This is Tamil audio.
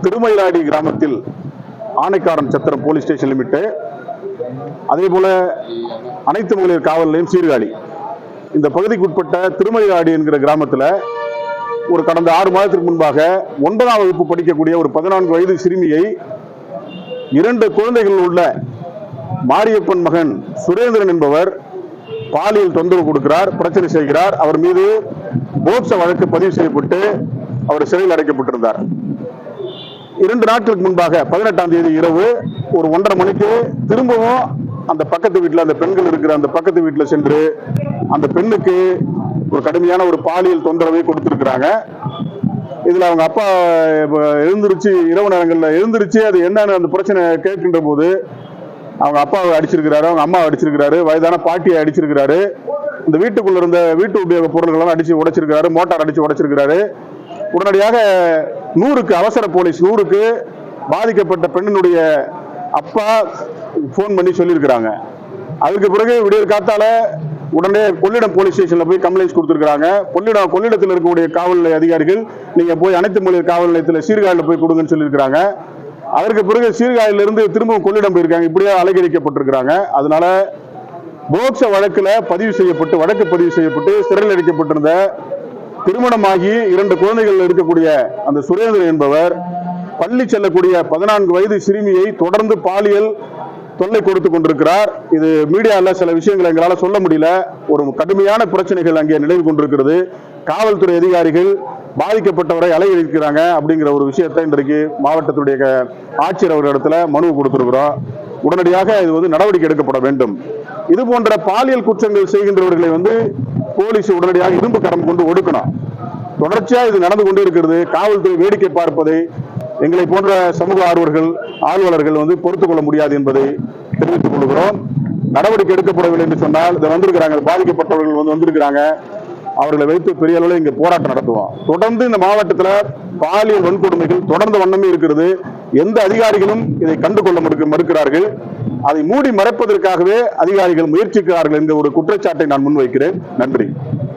திருமயிலாடி கிராமத்தில் ஆனைக்காரன் சத்திரம் போலீஸ் ஸ்டேஷன் லிமிட்டு, அதே போல அனைத்து மகளிர் காவல் நிலையம் சீர்காழி, இந்த பகுதிக்கு உட்பட்ட திருமயிலாடி என்கிற கிராமத்தில் ஒரு கடந்த 6 மாதத்திற்கு முன்பாக 9ஆம் வகுப்பு படிக்கக்கூடிய ஒரு 14 வயது சிறுமியை 2 குழந்தைகள் உள்ள மாரியப்பன் மகன் சுரேந்திரன் என்பவர் பாலியல் தொந்தரவு கொடுக்கிறார், பிரச்சனை செய்கிறார். அவர் மீது போக்சோ வழக்கு பதிவு செய்யப்பட்டு அவர் சிறையில் அடைக்கப்பட்டிருந்தார். 2 நாட்களுக்கு முன்பாக 18ஆம் தேதி இரவு ஒரு 1:30 மணிக்கு திரும்பவும் அந்த பக்கத்து வீட்டில், அந்த பெண்கள் இருக்கிற அந்த பக்கத்து வீட்டில் சென்று அந்த பெண்ணுக்கு ஒரு கடுமையான ஒரு பாலியல் தொந்தரவை கொடுத்திருக்கிறாங்க. இதுல அவங்க அப்பா எழுந்திருச்சு, இரவு நேரங்களில் எழுந்திருச்சு அது என்னன்னு அந்த பிரச்சனை கேட்கின்ற போது அவங்க அப்பாவை அடிச்சிருக்கிறாரு, அவங்க அம்மாவை அடிச்சிருக்கிறாரு, வயதான பாட்டியை அடிச்சிருக்கிறாரு, இந்த வீட்டுக்குள்ள இருந்த வீட்டு உபயோக பொருள்கள் அடிச்சு உடைச்சிருக்கிறாரு, மோட்டார் அடிச்சு உடைச்சிருக்கிறாரு. உடனடியாக 100க்கு அவசர போலீஸ் 100க்கு பாதிக்கப்பட்ட பெண்ணினுடைய அப்பா போன் பண்ணி சொல்லியிருக்கிறாங்க. அதுக்கு பிறகு விடியற் காத்தால உடனே கொள்ளிடம் போலீஸ் ஸ்டேஷன்ல போய் கம்ப்ளைண்ட் கொடுத்திருக்காங்க. கொள்ளிடத்தில் இருக்கக்கூடிய காவல் நிலைய அதிகாரிகள் நீங்க போய் அனைத்து மகளிர் காவல் நிலையத்தில் சீர்காழியில் போய் கொடுங்கன்னு சொல்லியிருக்கிறாங்க. அதற்கு பிறகு சீர்காழியிலிருந்து திரும்பவும் கொள்ளிடம் போயிருக்காங்க. இப்படியே அலைக்கழிக்கப்பட்டிருக்கிறாங்க. அதனால போக்சோ வழக்குல வழக்கு பதிவு செய்யப்பட்டு சிறையில் அடைக்கப்பட்டிருந்த திருமணமாகி 2 குழந்தைகள் இருக்கக்கூடிய அந்த சுரேந்திரன் என்பவர் பள்ளி செல்லக்கூடிய 14 வயது சிறுமியை தொடர்ந்து பாலியல் தொல்லை கொடுத்து கொண்டிருக்கிறார். இது மீடியால சில விஷயங்களை எங்களால் சொல்ல முடியல. ஒரு கடுமையான பிரச்சனைகள் அங்கே நிலவி கொண்டிருக்கிறது. காவல்துறை அதிகாரிகள் பாதிக்கப்பட்டவரை அலையடிக்கிறாங்க அப்படிங்கிற ஒரு விஷயத்தை இன்றைக்கு மாவட்டத்துடைய ஆட்சியர் அவர்களிடத்துல மனு கொடுத்திருக்கிறோம். உடனடியாக இது நடவடிக்கை எடுக்கப்பட வேண்டும். இது போன்ற பாலியல் குற்றங்கள் செய்கின்றவர்களை போலீஸ் உடனடியாக இரும்பு கரம் கொண்டு ஒடுக்கணும். தொடர்ச்சியா இது நடந்து கொண்டே இருக்கிறது. காவல்துறை வேடிக்கை பார்ப்பதை எங்களை போன்ற சமூக ஆர்வலர்கள் பொறுத்துக் கொள்ள முடியாது என்பதை தெரிவித்துக் கொள்கிறோம். நடவடிக்கை எடுக்கப்படவில்லை என்று சொன்னால் வந்திருக்கிறாங்க, பாதிக்கப்பட்டவர்கள் வந்திருக்கிறாங்க, அவர்களை வைத்து பெரிய அளவில் இங்க போராட்டம் நடத்துவோம். தொடர்ந்து இந்த மாவட்டத்தில் பாலியல் வன்கொடுமைகள் தொடர்ந்த வண்ணமே இருக்கிறது. எந்த அதிகாரிகளும் இதை கண்டுகொள்ள மறுக்கிறார்கள். அதை மூடி மறைப்பதற்காகவே அதிகாரிகள் முயற்சிக்கிறார்கள் என்ற ஒரு குற்றச்சாட்டை நான் முன்வைக்கிறேன். நன்றி.